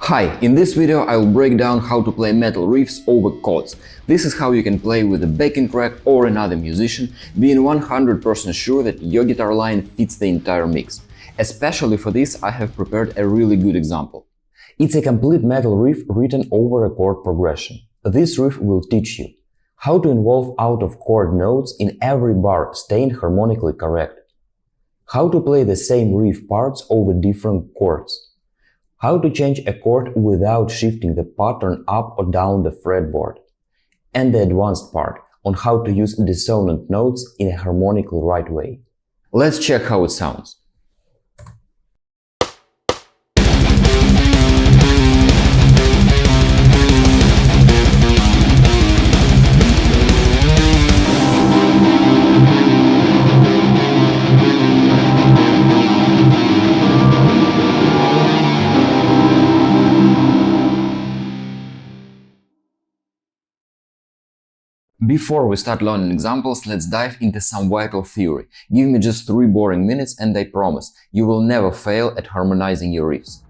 Hi, in this video I'll break down how to play metal riffs over chords. This is how you can play with a backing track or another musician, being 100% sure that your guitar line fits the entire mix. Especially for this I have prepared a really good example. It's a complete metal riff written over a chord progression. This riff will teach you how to involve out-of-chord notes in every bar, staying harmonically correct, how to play the same riff parts over different chords, how to change a chord without shifting the pattern up or down the fretboard, and the advanced part on how to use dissonant notes in a harmonically right way. Let's check how it sounds. Before we start learning examples, let's dive into some vital theory. Give me just 3 boring minutes and I promise, you will never fail at harmonizing your riffs.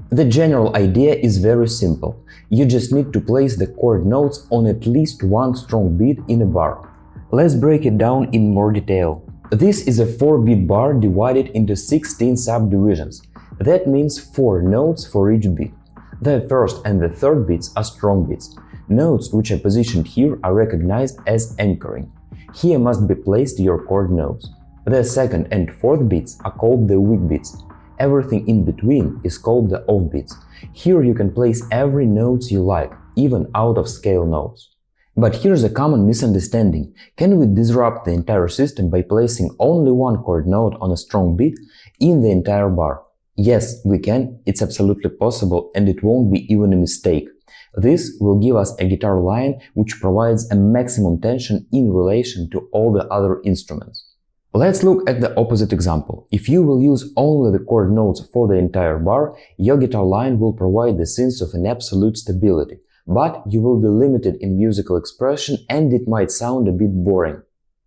The general idea is very simple. You just need to place the chord notes on at least one strong beat in a bar. Let's break it down in more detail. This is a 4-beat bar divided into 16 subdivisions. That means 4 notes for each beat. The first and the third beats are strong beats. Notes which are positioned here are recognized as anchoring. Here must be placed your chord notes. The second and fourth beats are called the weak beats. Everything in between is called the off beats. Here you can place every note you like, even out of scale notes. But here's a common misunderstanding. Can we disrupt the entire system by placing only one chord note on a strong beat in the entire bar? Yes, we can. It's absolutely possible and it won't be even a mistake. This will give us a guitar line which provides a maximum tension in relation to all the other instruments. Let's look at the opposite example. If you will use only the chord notes for the entire bar, your guitar line will provide the sense of an absolute stability, but you will be limited in musical expression and it might sound a bit boring.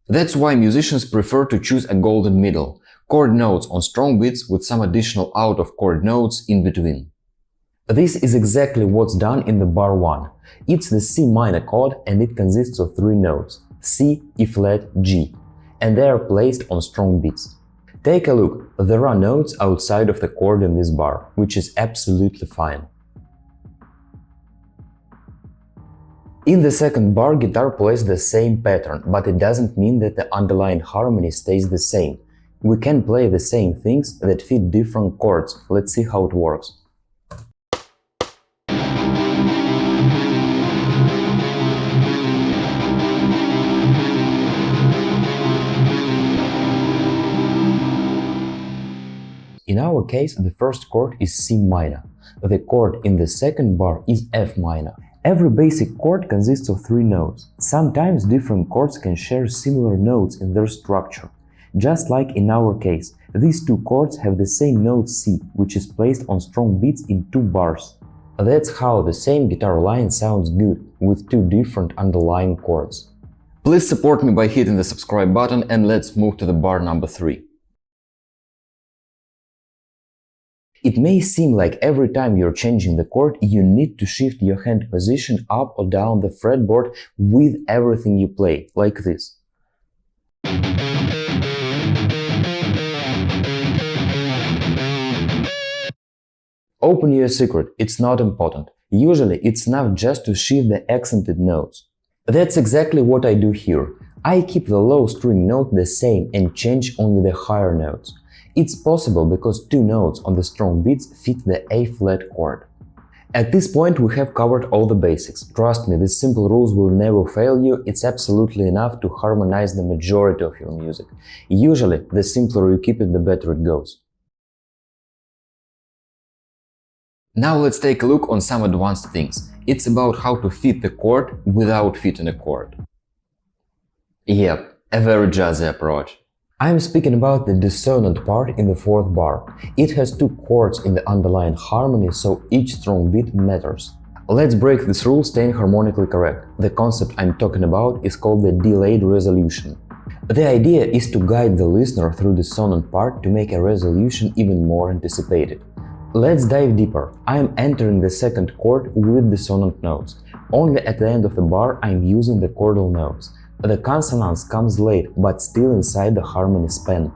That's why musicians prefer to choose a golden middle, chord notes on strong beats with some additional out-of-chord notes in between. This is exactly what's done in the bar 1. It's the C minor chord and it consists of 3 notes C, E flat, G, and they are placed on strong beats. Take a look, there are notes outside of the chord in this bar, which is absolutely fine. In the second bar, guitar plays the same pattern, but it doesn't mean that the underlying harmony stays the same. We can play the same things that fit different chords. Let's see how it works. In our case, the first chord is C minor. The chord in the second bar is F minor. Every basic chord consists of 3 notes. Sometimes different chords can share similar notes in their structure. Just like in our case, these 2 chords have the same note C, which is placed on strong beats in 2 bars. That's how the same guitar line sounds good, with 2 different underlying chords. Please support me by hitting the subscribe button and let's move to the bar number 3. It may seem like every time you're changing the chord, you need to shift your hand position up or down the fretboard with everything you play, like this. Open your secret, it's not important. Usually it's enough just to shift the accented notes. That's exactly what I do here. I keep the low string note the same and change only the higher notes. It's possible because 2 notes on the strong beats fit the A-flat chord. At this point we have covered all the basics. Trust me, these simple rules will never fail you, it's absolutely enough to harmonize the majority of your music. Usually, the simpler you keep it, the better it goes. Now let's take a look on some advanced things. It's about how to fit the chord without fitting a chord. Yep, a very jazzy approach. I'm speaking about the dissonant part in the 4th bar. It has 2 chords in the underlying harmony, so each strong beat matters. Let's break this rule staying harmonically correct. The concept I'm talking about is called the delayed resolution. The idea is to guide the listener through the dissonant part to make a resolution even more anticipated. Let's dive deeper. I am entering the second chord with dissonant notes. Only at the end of the bar I am using the chordal notes. The consonance comes late, but still inside the harmony span.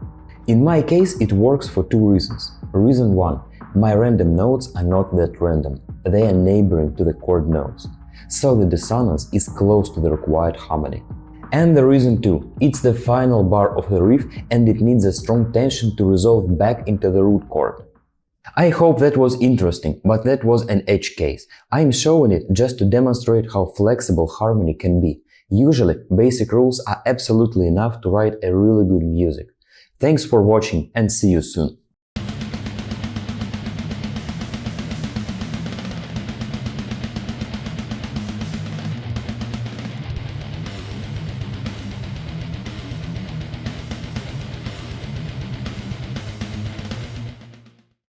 In my case, it works for two reasons. Reason 1. My random notes are not that random. They are neighboring to the chord notes. So the dissonance is close to the required harmony. And the reason 2. It's the final bar of the riff and it needs a strong tension to resolve back into the root chord. I hope that was interesting, but that was an edge case. I am showing it just to demonstrate how flexible harmony can be. Usually, basic rules are absolutely enough to write a really good music. Thanks for watching and see you soon.